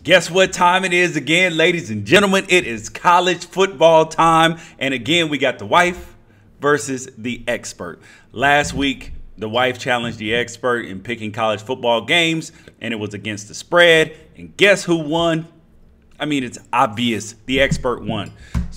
Guess what time it is again, ladies and gentlemen? It is college football time. And again, we got the wife versus the expert. Last week, the wife challenged the expert in picking college football games, and it was against the spread. And guess who won? I mean, it's obvious. The expert won.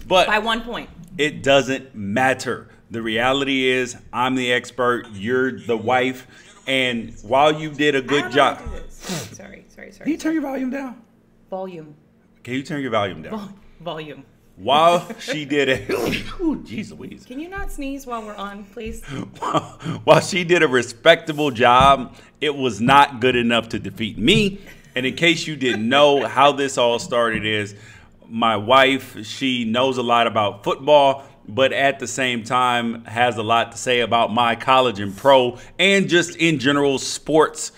But by 1 point. It doesn't matter. The reality is I'm the expert. You're the wife. And while you did a good job. Sorry. Can you turn your volume down? Volume. Can you turn your volume down? Volume. While she did it. Ooh, jeez Louise. Can you not sneeze while we're on, please? While she did a respectable job, it was not good enough to defeat me. And in case you didn't know how this all started is, my wife, she knows a lot about football, but at the same time has a lot to say about my college and pro and just in general sports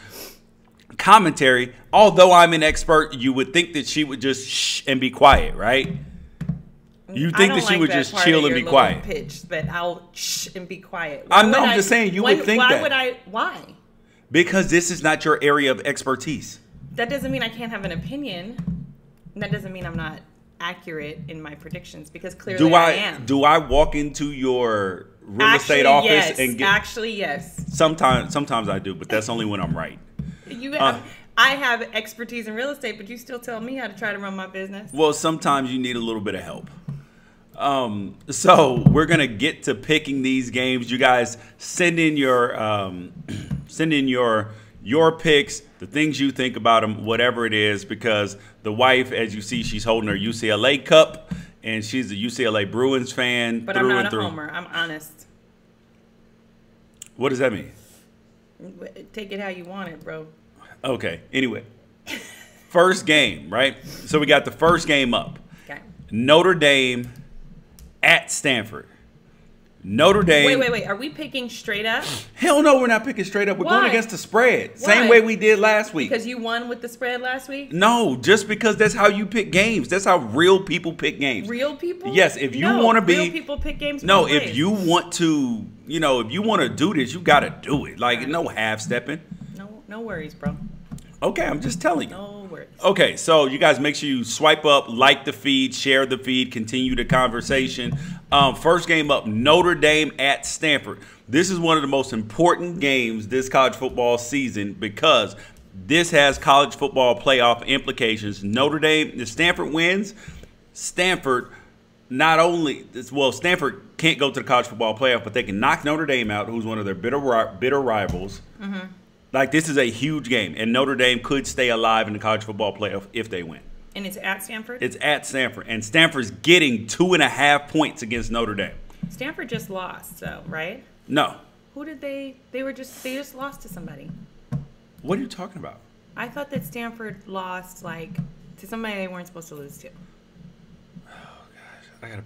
commentary. Although I'm an expert, you would think that she would just shh and be quiet, right? You think that she would just chill and be quiet. Pitch that I'll shh and be quiet. I'm just saying you would think that. Why? Because this is not your area of expertise. That doesn't mean I can't have an opinion. That doesn't mean I'm not accurate in my predictions, because clearly I am. Do I walk into your real estate office and get? Actually, yes. Sometimes I do, but that's only when I'm right. I have expertise in real estate, but you still tell me how to try to run my business. Well, sometimes you need a little bit of help. So we're gonna get to picking these games. You guys send in your picks, the things you think about them, whatever it is, because the wife, as you see, she's holding her UCLA cup, and she's a UCLA Bruins fan. But I'm not a homer. I'm honest. What does that mean? Take it how you want it, bro. Okay. Anyway, first game, right? So we got the first game up. Okay. Notre Dame at Stanford. Notre Dame. Wait. Are we picking straight up? Hell no, we're not picking straight up. We're going against the spread. Why? Same way we did last week. Because you won with the spread last week? No, just because that's how you pick games. That's how real people pick games. Real people? Yes, if you want to be. Real people pick games. No, if you want to, if you want to do this, you got to do it. Like, no half stepping. No worries, bro. Okay, I'm just telling you. No worries. Okay, so you guys make sure you swipe up, like the feed, share the feed, continue the conversation. First game up, Notre Dame at Stanford. This is one of the most important games this college football season because this has college football playoff implications. Notre Dame, if Stanford wins, Stanford Stanford can't go to the college football playoff, but they can knock Notre Dame out, who's one of their bitter rivals. Mm-hmm. Like, this is a huge game, and Notre Dame could stay alive in the college football playoff if they win. And it's at Stanford? It's at Stanford, and Stanford's getting 2.5 points against Notre Dame. Stanford just lost, though, right? No. Who did they just lost to somebody. What are you talking about? I thought that Stanford lost, to somebody they weren't supposed to lose to. Oh, gosh. I gotta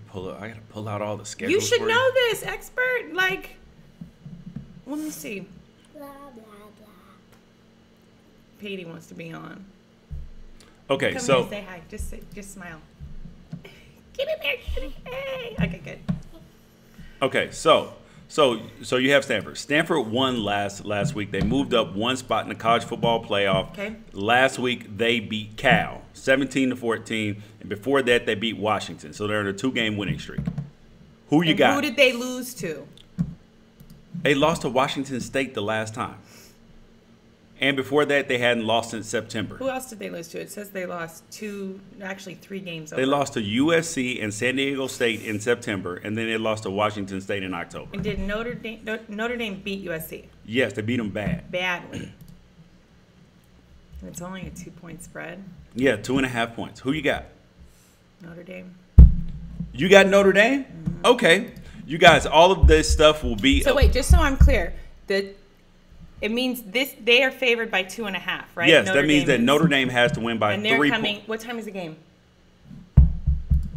pull out all the schedules. You should know this, expert. Let me see. Petey wants to be on. Okay, Come so here, say hi. Just smile. Give me back. Hey. Okay, good. Okay, so you have Stanford. Stanford won last week. They moved up one spot in the college football playoff. Okay. Last week they beat Cal 17-14, and before that they beat Washington. So they're in a 2-game winning streak. Who you got? Who did they lose to? They lost to Washington State the last time. And before that, they hadn't lost since September. Who else did they lose to? It says they lost 3 games over. They lost to USC and San Diego State in September, and then they lost to Washington State in October. And did Notre Dame beat USC? Yes, they beat them badly. And it's only a 2-point spread? Yeah, 2.5 points. Who you got? Notre Dame. You got Notre Dame? Mm-hmm. Okay. You guys, all of this stuff will be... So wait, just so I'm clear, it means they are favored by 2.5, right? Yes, that means that Notre Dame has to win by 3 points. And they're coming. What time is the game?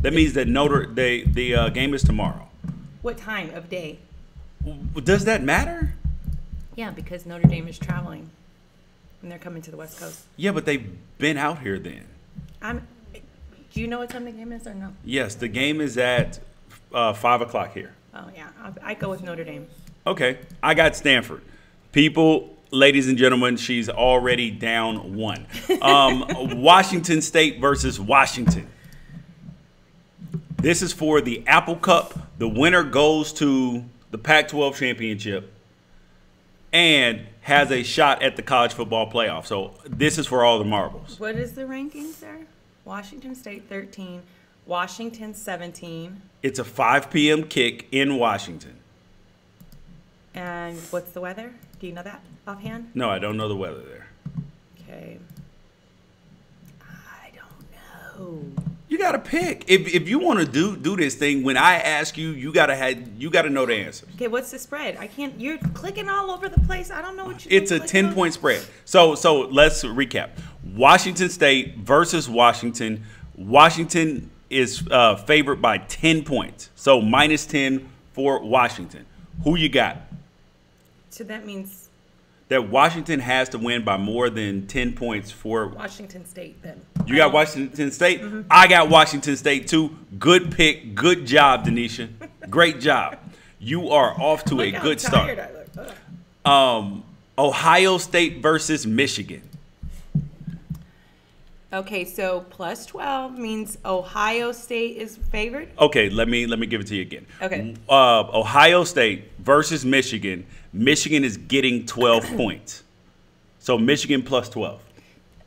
That means that the game is tomorrow. What time of day? Does that matter? Yeah, because Notre Dame is traveling, and they're coming to the West Coast. Yeah, but they've been out here then. Do you know what time the game is or no? Yes, the game is at 5 o'clock here. Oh yeah, I go with Notre Dame. Okay, I got Stanford. People, Ladies and gentlemen, she's already down 1. Washington State versus Washington. This is for the Apple Cup. The winner goes to the Pac-12 championship and has a shot at the college football playoff. So this is for all the marbles. What is the ranking, sir? Washington State 13, Washington 17. It's a 5 p.m. kick in Washington. And what's the weather? Do you know that offhand? No, I don't know the weather there. Okay. I don't know. You gotta pick. If you want to do this thing, when I ask you, you gotta know the answer. Okay, what's the spread? I can't. You're clicking all over the place. I don't know what you're. It's a 10-point spread. So let's recap. Washington State versus Washington. Washington is favored by 10 points. So -10 for Washington. Who you got? So that means that Washington has to win by more than 10 points for Washington State then. You got Washington State? Mm-hmm. I got Washington State too. Good pick. Good job, Denisha. Great job. You are off to a good start. Ohio State versus Michigan. Okay, so +12 means Ohio State is favored? Okay, let me give it to you again. Okay. Ohio State versus Michigan. Michigan is getting 12 points. So Michigan +12.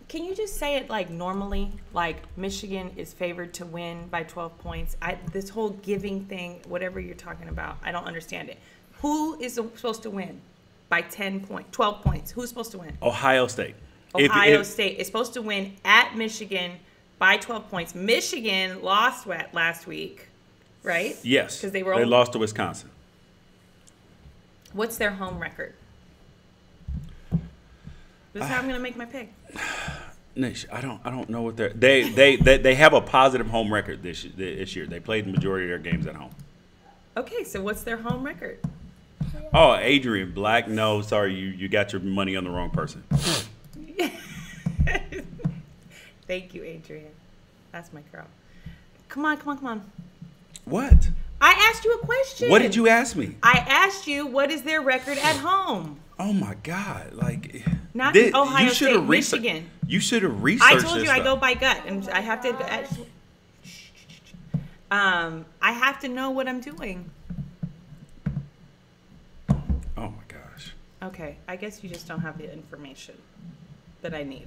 Can you just say it like normally? Like Michigan is favored to win by 12 points. This whole giving thing, whatever you're talking about, I don't understand it. Who is supposed to win by 12 points? Who's supposed to win? Ohio State. Ohio State is supposed to win at Michigan by 12 points. Michigan lost last week, right? Yes, because they lost to Wisconsin. What's their home record? This is how I'm going to make my pick. Nish, I don't know what they have a positive home record this year. They played the majority of their games at home. Okay, so what's their home record? Oh, Adrian Black. No, sorry, you got your money on the wrong person. Thank you, Adrian. That's my girl. Come on. What? I asked you a question. What did you ask me? I asked you what is their record at home. Oh my God! Like, not Ohio State, Michigan. You should have researched. I told you I go by gut, and I have to. I have to know what I'm doing. Oh my gosh. Okay, I guess you just don't have the information that I need.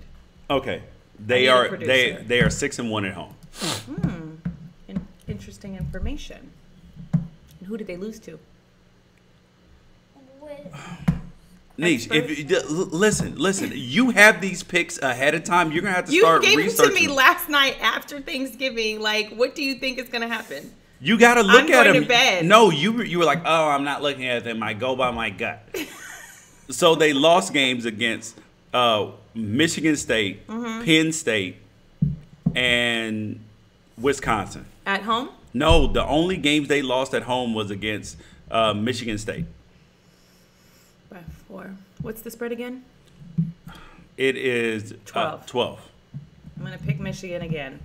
Okay, they are 6-1 at home. Interesting information. And who did they lose to? Niche, listen. You have these picks ahead of time. You're gonna have to start researching. You gave them to me last night after Thanksgiving. Like, what do you think is gonna happen? You gotta look at them. I'm going to bed. No, you were like, oh, I'm not looking at them. I go by my gut. So they lost games against Michigan State, Penn State, and Wisconsin. At home? No, the only games they lost at home was against Michigan State. By 4. What's the spread again? It is 12. I'm going to pick Michigan again.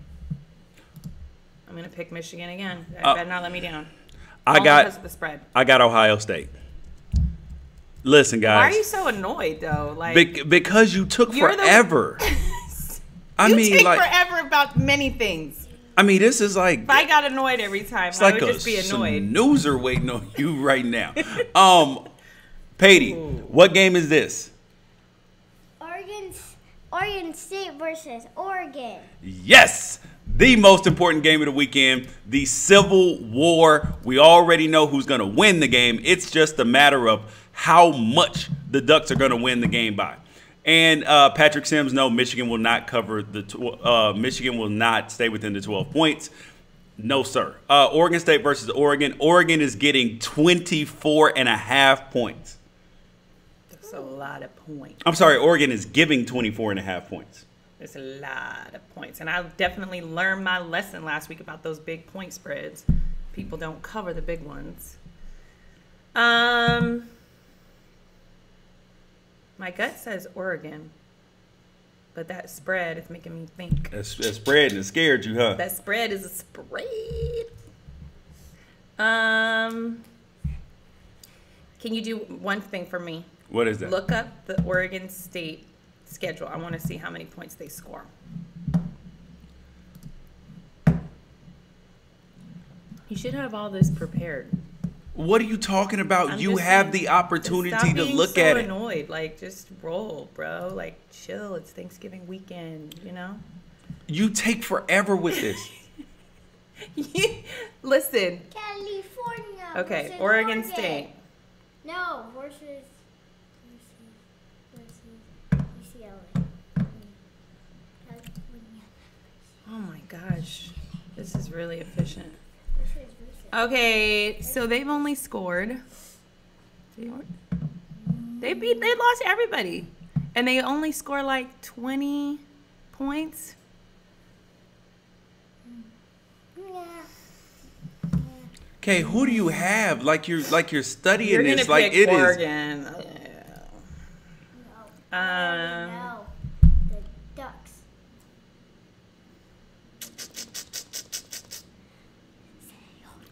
I better not let me down. Because of the spread. I got Ohio State. Listen, guys. Why are you so annoyed, though? Like because you took forever. You take forever about many things. I mean, this is like... If I got annoyed every time, I would just be annoyed. It's like a snoozer waiting on you right now. Patty, what game is this? Oregon State versus Oregon. Yes! The most important game of the weekend, the Civil War. We already know who's going to win the game. It's just a matter of how much the Ducks are going to win the game by. And Patrick Sims, no, Michigan will not cover Michigan will not stay within the 12 points. No, sir. Oregon State versus Oregon. Oregon is getting 24.5 points. That's a lot of points. I'm sorry, Oregon is giving 24.5 points. It's a lot of points. And I definitely learned my lesson last week about those big point spreads. People don't cover the big ones. My gut says Oregon, but that spread is making me think. That spread and it scared you, huh? That spread is a spread. Can you do one thing for me? What is that? Look up the Oregon State schedule. I want to see how many points they score. You should have all this prepared. What are you talking about? You have the opportunity to look at it. Stop being so annoyed. Like, just roll, bro. Like, chill. It's Thanksgiving weekend, you know? You take forever with this. Listen. California. Okay, Oregon State. No, versus UCLA. California. Oh my gosh. This is really efficient. Okay, so they've only scored. They lost everybody. And they only score like 20 points. Okay, who do you have? Like you're studying You're this gonna like pick it Oregon. is. No. The Ducks.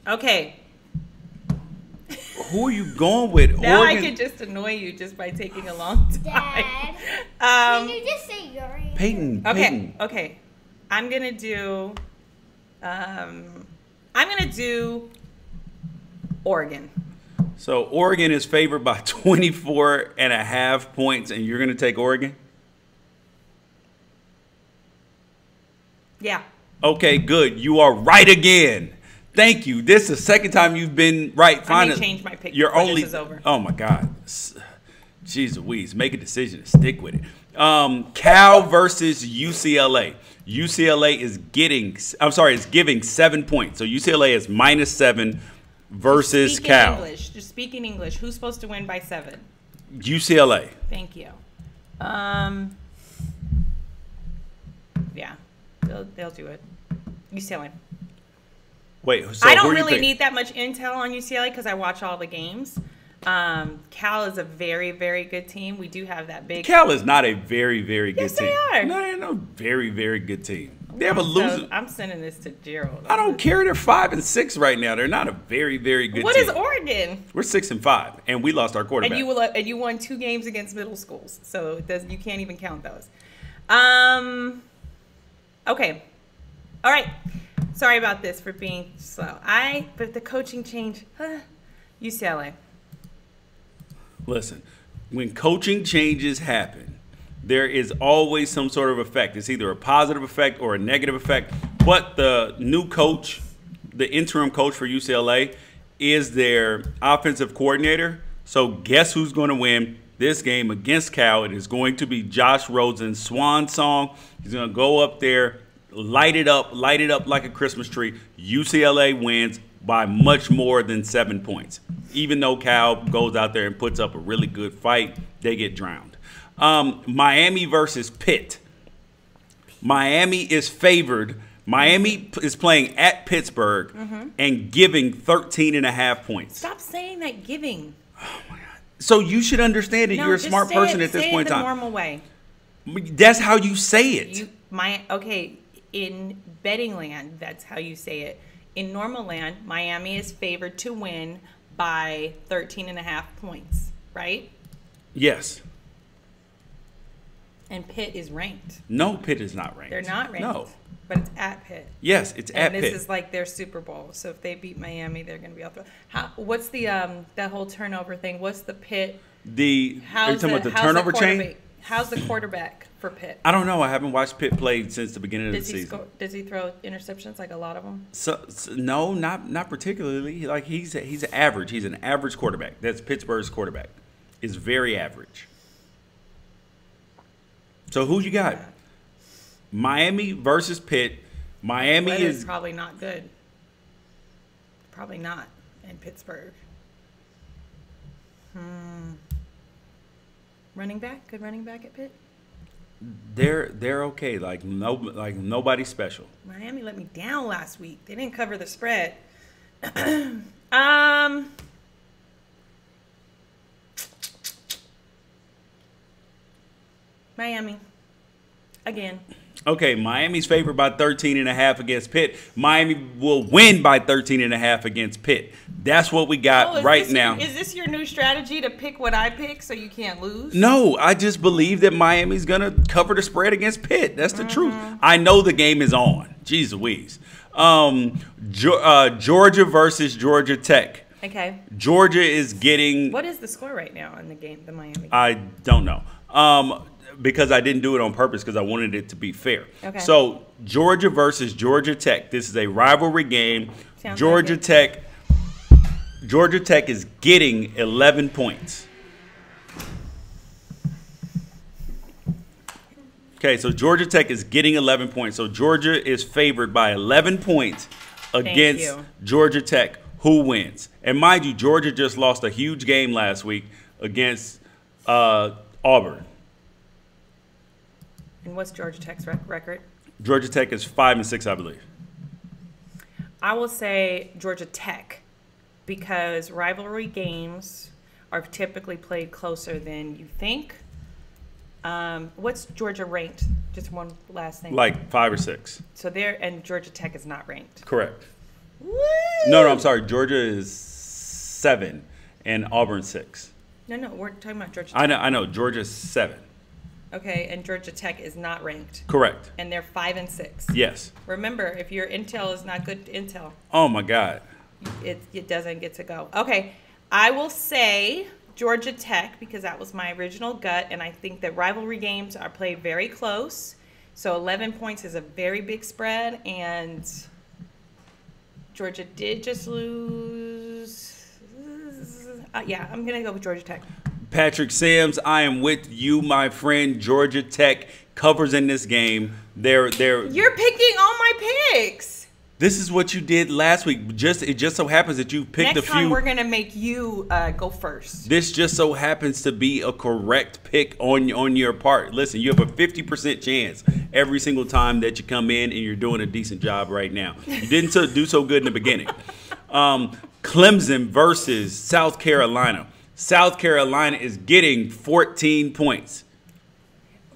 Okay. Who are you going with? Now Oregon? I could just annoy you just by taking a long time. Dad, can you just say your answer? Peyton. Okay. I'm gonna do Oregon. So Oregon is favored by 24.5 points, and you're gonna take Oregon? Yeah. Okay, good. You are right again. Thank you. This is the second time you've been right. I may change my pick before this is over. Oh my God. Jeez Louise, make a decision and stick with it. Cal versus UCLA. UCLA is giving 7 points. So UCLA is -7 versus Cal. Just speak in English. Who's supposed to win by 7? UCLA. Thank you. Yeah, they'll do it. UCLA. Wait, so I don't really need that much intel on UCLA because I watch all the games. Cal is a very, very good team. We do have that big. Cal is not a very, very good team. Yes, they are. No, they're no very, very good team. They have a loser. So I'm sending this to Gerald. I don't care. They're 5-6 right now. They're not a very, very good What team. is Oregon? We're 6-5, and we lost our quarterback. And you won 2 games against middle schools, so you can't even count those. Okay. All right. Sorry about this for being slow. But the coaching change, UCLA. Listen, when coaching changes happen, there is always some sort of effect. It's either a positive effect or a negative effect. But the new coach, the interim coach for UCLA, is their offensive coordinator. So guess who's going to win this game against Cal? It is going to be Josh Rosen's swan song. He's going to go up there, light it up like a Christmas tree. UCLA wins by much more than 7 points. Even though Cal goes out there and puts up a really good fight, they get drowned. Miami versus Pitt. Miami is favored. Miami is playing at Pittsburgh and giving 13.5 points. Stop saying that giving. Oh my God. So you should understand that you're a smart person at this point in time. Say it the normal way. That's how you say it. In betting land, that's how you say it. In normal land, Miami is favored to win by 13.5 points, right? Yes. And Pitt is ranked. No, Pitt is not ranked. They're not ranked. No. But it's at Pitt. Yes, it's at Pitt. And this is like their Super Bowl. So if they beat Miami, they're going to be off the. What's the that whole turnover thing? What's the Pitt? Are you talking about the turnover chain? How's the quarterback for Pitt? I don't know. I haven't watched Pitt play since the beginning of the season. Does he throw interceptions like a lot of them? So no, not particularly. Like he's average. He's an average quarterback. That's Pittsburgh's quarterback. Is very average. So who you got? Miami versus Pitt. Miami is probably not good. Probably not in Pittsburgh. Running back? Good running back at Pitt? They're okay. Like nobody special. Miami let me down last week. They didn't cover the spread. Miami. Again. Okay, Miami's favored by 13.5 against Pitt. Miami will win by 13.5 against Pitt. That's what we got right now. Is this your new strategy to pick what I pick so you can't lose? No, I just believe that Miami's going to cover the spread against Pitt. That's the truth. I know the game is on. Jeez Louise. Georgia versus Georgia Tech. Okay. Georgia is getting... What is the score right now in the game, the Miami game? I don't know. Because I didn't do it on purpose because I wanted it to be fair. Okay. So Georgia versus Georgia Tech. This is a rivalry game. Sounds Georgia like Tech. Georgia Tech is getting 11 points. Okay, so Georgia Tech is getting 11 points. So Georgia is favored by 11 points against Georgia Tech. Who wins? And mind you, Georgia just lost a huge game last week against Auburn. And what's Georgia Tech's record? Georgia Tech is 5-6, I believe. I will say Georgia Tech because rivalry games are typically played closer than you think. What's Georgia ranked? Just one last thing. Like 5 or 6. So and Georgia Tech is not ranked. Correct. Woo! No, I'm sorry. Georgia is 7 and Auburn 6. No, we're talking about Georgia Tech. I know. Georgia's 7. Okay, and Georgia Tech is not ranked. Correct. And they're 5-6. Yes. Remember, if your intel is not good intel, Oh my God. it doesn't get to go. Okay, I will say Georgia Tech because that was my original gut, and I think that rivalry games are played very close. So 11 points is a very big spread, and Georgia did just lose. Yeah, I'm going to go with Georgia Tech. Patrick Sims, I am with you, my friend. Georgia Tech covers in this game. You're picking all my picks. This is what you did last week. It just so happens that you picked a few. Next time we're gonna make you go first. This just so happens to be a correct pick on your part. Listen, you have a 50% chance every single time that you come in, and you're doing a decent job right now. You didn't do so good in the beginning. Clemson versus South Carolina. South Carolina is getting 14 points.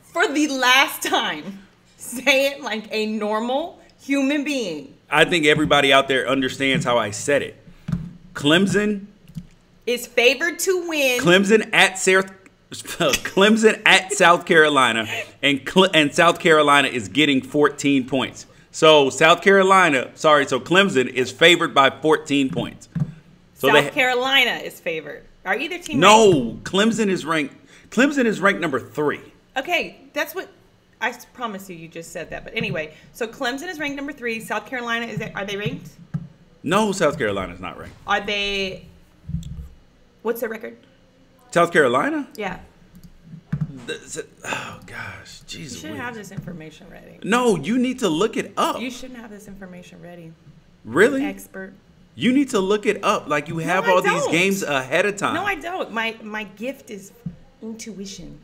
For the last time, say it like a normal human being. I think everybody out there understands how I said it. Clemson is favored to win. Clemson at South Carolina, and South Carolina is getting 14 points. So Clemson is favored by 14 points. So South Carolina is favored. Are either team ranked? Clemson is ranked. Clemson is ranked number 3. Okay, that's what I promise you just said that. But anyway, so Clemson is ranked number 3. South Carolina are they ranked? No, South Carolina is not ranked. Are they? What's their record? South Carolina? Yeah. Oh gosh, jeez. You shouldn't have this information ready. No, you need to look it up. You shouldn't have this information ready. Really? Expert. You need to look it up. Like you have all these games ahead of time. No, I don't. My gift is intuition.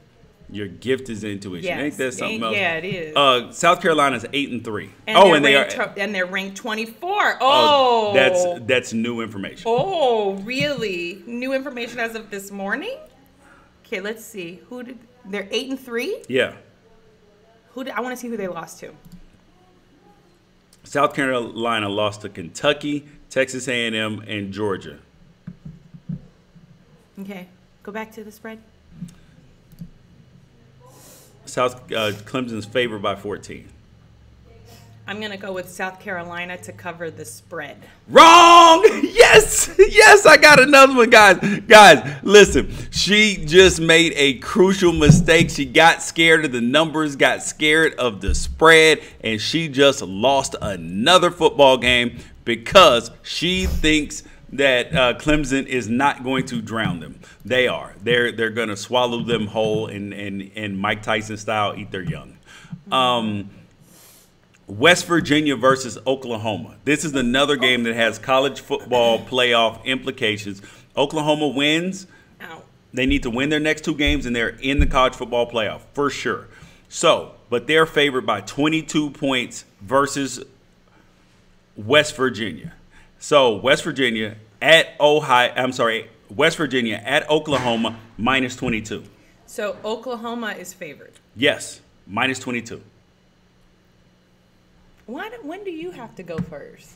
Your gift is intuition. Yes. Ain't that something else? Yeah, it is. South Carolina's 8-3. And they're ranked 24. Oh, that's new information. Oh, really? New information as of this morning? Okay, let's see. They're 8-3? Yeah. I want to see who they lost to. South Carolina lost to Kentucky, Texas A&M, and Georgia. Okay, go back to the spread. Clemson's favored by 14. I'm going to go with South Carolina to cover the spread. Wrong! Yes, I got another one, guys. Guys, listen. She just made a crucial mistake. She got scared of the numbers, got scared of the spread, and she just lost another football game because she thinks that Clemson is not going to drown them. They are. They're going to swallow them whole and Mike Tyson style eat their young. West Virginia versus Oklahoma. This is another game that has college football playoff implications. Oklahoma wins. They need to win their next 2 games, and they're in the college football playoff for sure. But they're favored by 22 points versus West Virginia. So West Virginia at Oklahoma -22. So Oklahoma is favored. Yes, -22. When do you have to go first?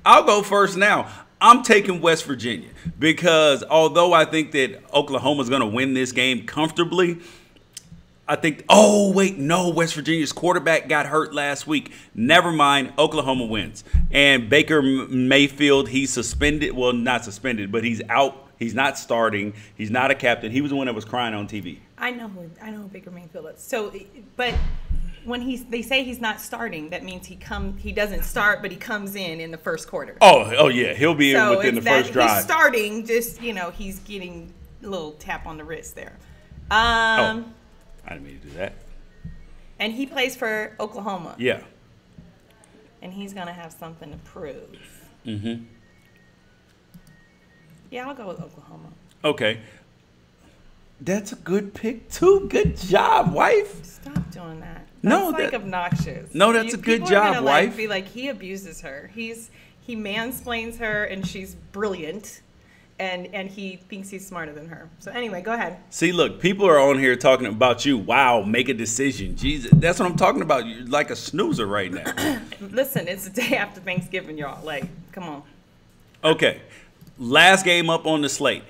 I'll go first now. I'm taking West Virginia because although I think that Oklahoma's going to win this game comfortably, I think, West Virginia's quarterback got hurt last week. Never mind, Oklahoma wins. And Baker Mayfield, he's suspended. Well, not suspended, but he's out. He's not starting. He's not a captain. He was the one that was crying on TV. I know who Baker Mayfield is. So, but when they say he's not starting, that means he doesn't start, but he comes in the first quarter. Oh yeah, he'll be in within the first drive. He's starting, just he's getting a little tap on the wrist there. I didn't mean to do that. And he plays for Oklahoma. Yeah. And he's gonna have something to prove. Mm-hmm. Yeah, I'll go with Oklahoma. Okay. That's a good pick too. Good job, wife. Stop doing that. That's obnoxious. No, that's a good job, wife. Be like, he abuses her. He mansplains her, and she's brilliant, and he thinks he's smarter than her. So anyway, go ahead. See, look, people are on here talking about you. Wow, make a decision. Jesus, that's what I'm talking about. You're like a snoozer right now. Listen, it's the day after Thanksgiving, y'all. Like, come on. Okay, last game up on the slate: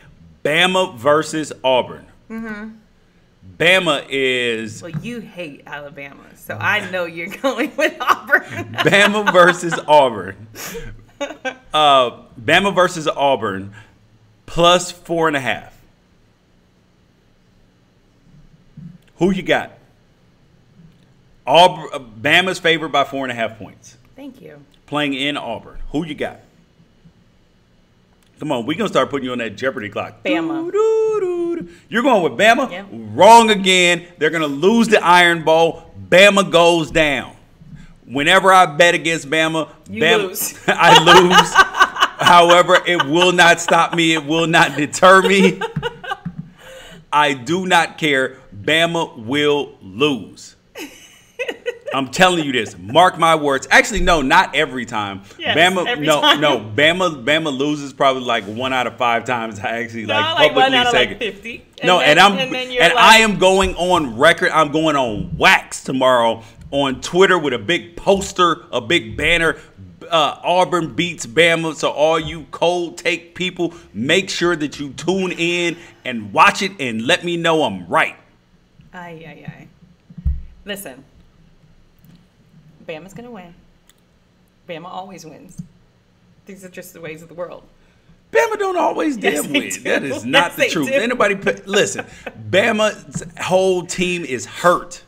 Bama versus Auburn. Mm-hmm. Bama is... Well, you hate Alabama, so I know you're going with Auburn. Bama versus Auburn. Bama versus Auburn plus 4.5. Who you got? Bama's favored by 4.5 points. Thank you. Playing in Auburn. Who you got? Come on, we're going to start putting you on that Jeopardy clock. Bama. You're going with Bama? Yep. Wrong again. They're going to lose the Iron Bowl. Bama goes down. Whenever I bet against Bama, lose. I lose. However, it will not stop me. It will not deter me. I do not care. Bama will lose. I'm telling you this. Mark my words. Actually, no, not every time. Yes, Bama, every no, time. no. Bama loses probably like 1 out of 5 times. I actually like publicly 1 out of say like 50. I am going on record. I'm going on wax tomorrow on Twitter with a big poster, a big banner. Auburn beats Bama. So all you cold take people, make sure that you tune in and watch it and let me know I'm right. Aye. Listen. Bama's going to win. Bama always wins. These are just the ways of the world. Bama don't always damn win. That is not the truth. Anybody listen, Bama's whole team is hurt.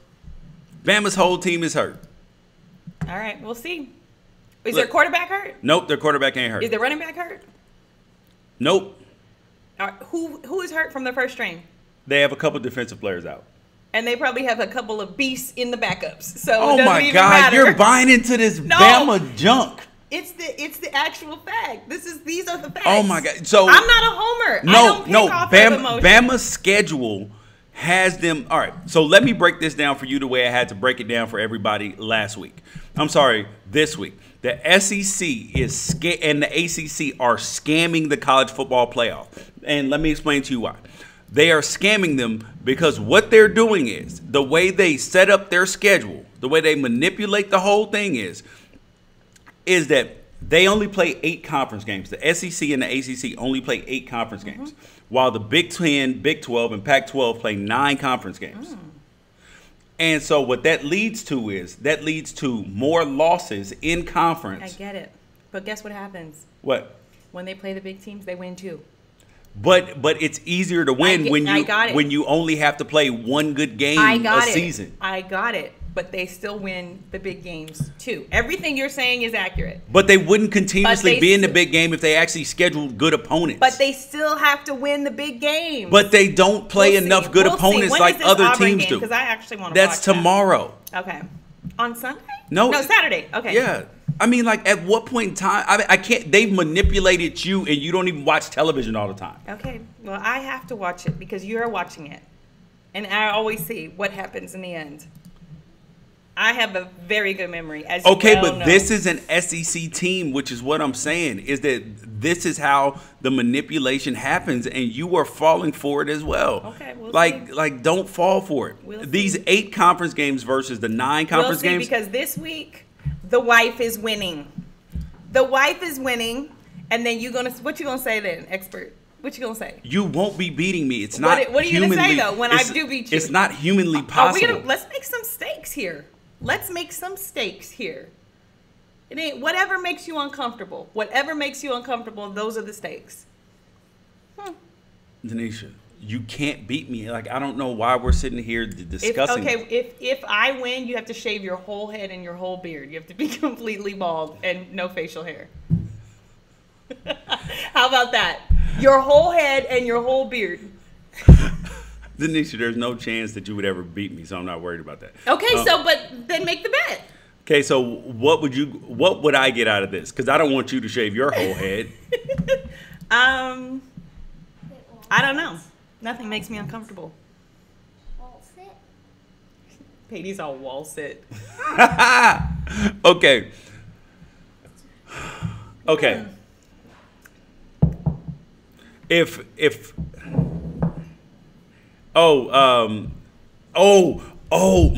Bama's whole team is hurt. All right, we'll see. Is their quarterback hurt? Nope, their quarterback ain't hurt. Is their running back hurt? Nope. All right, who is hurt from the first string? They have a couple defensive players out. And they probably have a couple of beasts in the backups. So oh it doesn't my even God, matter. You're buying into this Bama junk. It's the actual fact. These are the facts. Oh my God! So I'm not a homer. Bama's schedule has them. All right. So let me break this down for you the way I had to break it down for everybody last week. I'm sorry, this week. The SEC and the ACC are scamming the college football playoff. And let me explain to you why. They are scamming them because what they're doing is the way they set up their schedule, the way they manipulate the whole thing is that they only play 8 conference games. The SEC and the ACC only play 8 conference games, while the Big 10, Big 12, and Pac-12 play 9 conference games. And so what that leads to more losses in conference. I get it. But guess what happens? What? When they play the big teams, they win too. But it's easier to win when you only have to play one good game a season. I got it. But they still win the big games too. Everything you're saying is accurate. But they wouldn't continuously be in the big game if they actually scheduled good opponents. But they still have to win the big game. But they don't play enough good opponents like other teams do. Because I actually want to watch that. That's tomorrow. Okay. On Sunday? No, Saturday. Okay. Yeah. I mean, like, at what point in time? I can't. They've manipulated you, and you don't even watch television all the time. Okay. Well, I have to watch it because you're watching it, and I always see what happens in the end. I have a very good memory, as you well know. This is an SEC team, which is what I'm saying, is that this is how the manipulation happens, and you are falling for it as well. Okay, we'll see. Like, don't fall for it. We'll These 8 conference games versus the 9 conference games. Because this week, The wife is winning. The wife is winning. And then what you gonna say then, expert? What you gonna say? You won't be beating me. It's not. What are you gonna say though when I do beat you? It's not humanly possible. Let's make some stakes here. Let's make some stakes here. It ain't whatever makes you uncomfortable. Whatever makes you uncomfortable, those are the stakes. Denisha, you can't beat me. Like, I don't know why we're sitting here discussing. If I win, you have to shave your whole head and your whole beard. You have to be completely bald and no facial hair. How about that? Your whole head and your whole beard. Denisha, there's no chance that you would ever beat me, so I'm not worried about that. Okay, but then make the bet. Okay, so what would I get out of this? Because I don't want you to shave your whole head. I don't know. Nothing makes me uncomfortable. Wall sit. Patty's all wall sit. Okay.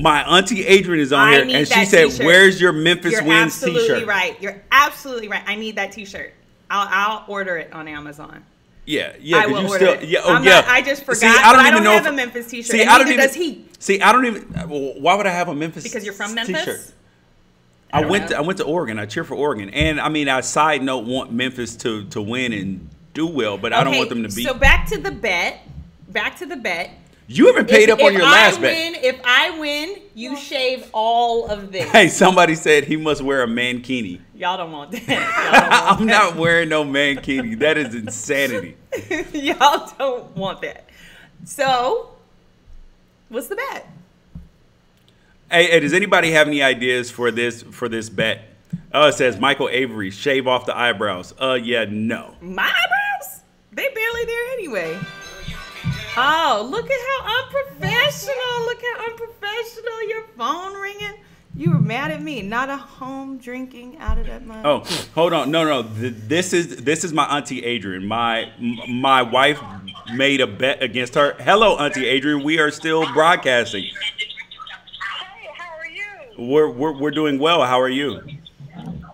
My auntie Adrian is on here, and she said, "Where's your Memphis Wins T-shirt?" You're absolutely right. I need that T-shirt. I'll order it on Amazon. Yeah. I will order it. I just forgot. See, I don't have a Memphis T-shirt. See, neither does he. See, I don't even. Why would I have a Memphis? Because you're from Memphis. T-shirt? I went to Oregon. I cheer for Oregon, and I mean, I side note want Memphis to win and do well, but I don't want them to beat. So back to the bet. You haven't paid up on your last bet. If I win, you shave all of this. Hey, somebody said he must wear a mankini. Y'all don't want that. I'm not wearing no mankini. That is insanity. Y'all don't want that. So, what's the bet? Hey, does anybody have any ideas for this bet? It says Michael Avery, shave off the eyebrows. Yeah, no. My eyebrows? They barely there anyway. Oh, look at how unprofessional. Look how unprofessional. Your phone ringing. You were mad at me. Not a home drinking out of that mug. Oh, hold on. No. This is my auntie Adrian. My wife made a bet against her. Hello, Auntie Adrian. We are still broadcasting. Hey, how are you? We're doing well. How are you?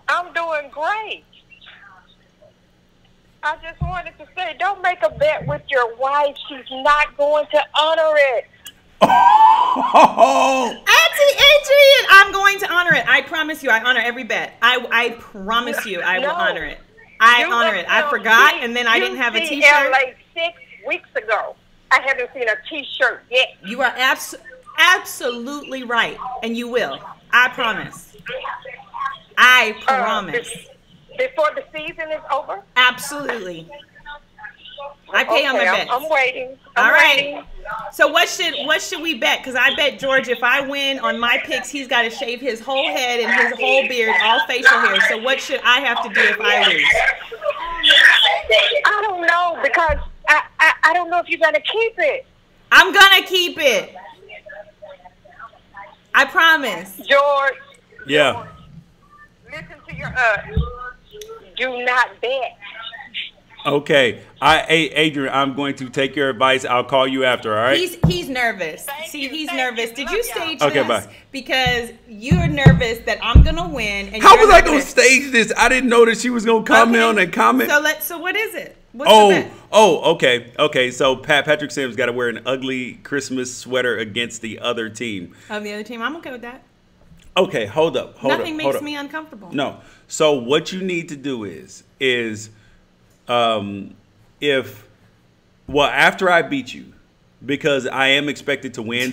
I'm doing great. I just wanted to say, don't make a bet with your wife. She's not going to honor it. Oh. Auntie Adrian, I'm going to honor it. I promise you, I honor every bet. I promise you, I will honor it. I honor it. I forgot, and then I didn't have a T-shirt. Like 6 weeks ago. I haven't seen a T-shirt yet. You are absolutely right, and you will. I promise. I promise. Before the season is over? Absolutely. I pay on my bets. I'm waiting. All right. So what should we bet? Because I bet George, if I win on my picks, he's got to shave his whole head and his whole beard, all facial hair. So what should I have to do if I lose? I don't know, because I don't know if you're going to keep it. I'm going to keep it. I promise. George. Yeah. Listen to your do not bet. Okay. Adrian, I'm going to take your advice. I'll call you after, all right? He's nervous. He's nervous. Did you stage this? Bye. Because you're nervous that I'm going to win. And how was I going to stage this? I didn't know that she was going to comment and comment. So what is it? What's the bet? Okay. So Patrick Sims got to wear an ugly Christmas sweater against the other team. Of the other team? I'm okay with that. Okay, hold up. Nothing makes me uncomfortable. No. So what you need to do is after I beat you, because I am expected to win,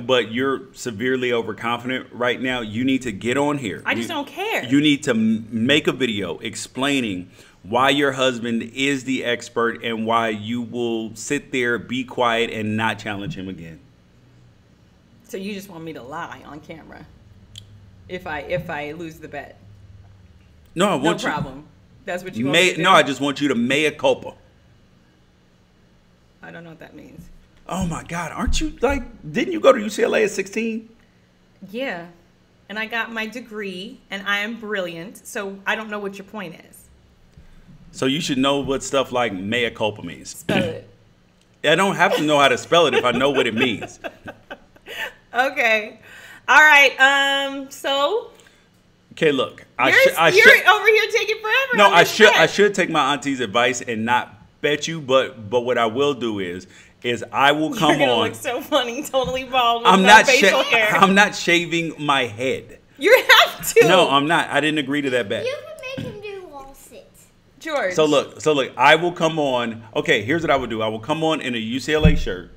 but you're severely overconfident right now, you need to get on here. I just don't care. You need to make a video explaining why your husband is the expert and why you will sit there, be quiet, and not challenge him again. So you just want me to lie on camera if I lose the bet? No, I want no problem. That's what you want me to do? No, I just want you to mea culpa. I don't know what that means. Oh my God, aren't you didn't you go to UCLA at 16? Yeah, and I got my degree, and I am brilliant, so I don't know what your point is. So you should know what stuff like mea culpa means. Spell it. I don't have to know how to spell it if I know what it means. Okay. All right. So Okay, look. You're over here taking forever. No, I should take my auntie's advice and not bet you, but what I will do is I will come You're on. Look so funny, totally bald with no facial hair. I'm not shaving my head. You have to. No, I'm not. I didn't agree to that bet. You can make him do wall sits. George. So look, I will come on. Okay, here's what I would do. I will come on in a UCLA shirt.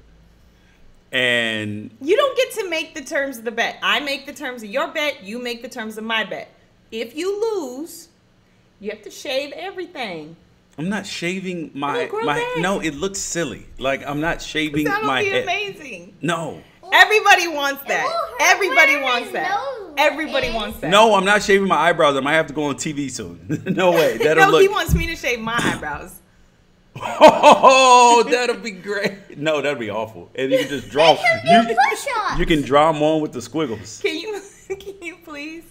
And you don't get to make the terms of the bet. I make the terms of your bet. You make the terms of my bet. If you lose, you have to shave everything. I'm not shaving my. No, it looks silly. Like I'm not shaving my head. That would be amazing. No. Everybody wants that. Everybody wants that. Everybody wants that. No, I'm not shaving my eyebrows. I might have to go on TV soon. No way. That'll he wants me to shave my eyebrows. Oh, that'll be great. No, that'll be awful. And you can just draw. You can draw them on with the squiggles. Can you please?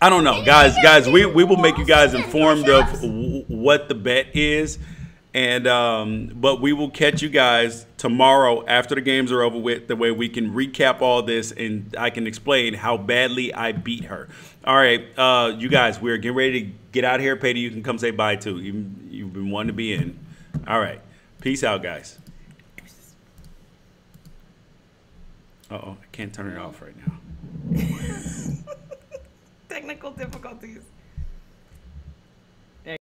I don't know, guys. We will make you guys informed of what the bet is, and but we will catch you guys tomorrow after the games are over with. The way we can recap all this, and I can explain how badly I beat her. All right, you guys, we're getting ready to get out of here. Patty, you can come say bye too. You've been wanting to be in. All right, peace out, guys. I can't turn it off right now. Technical difficulties.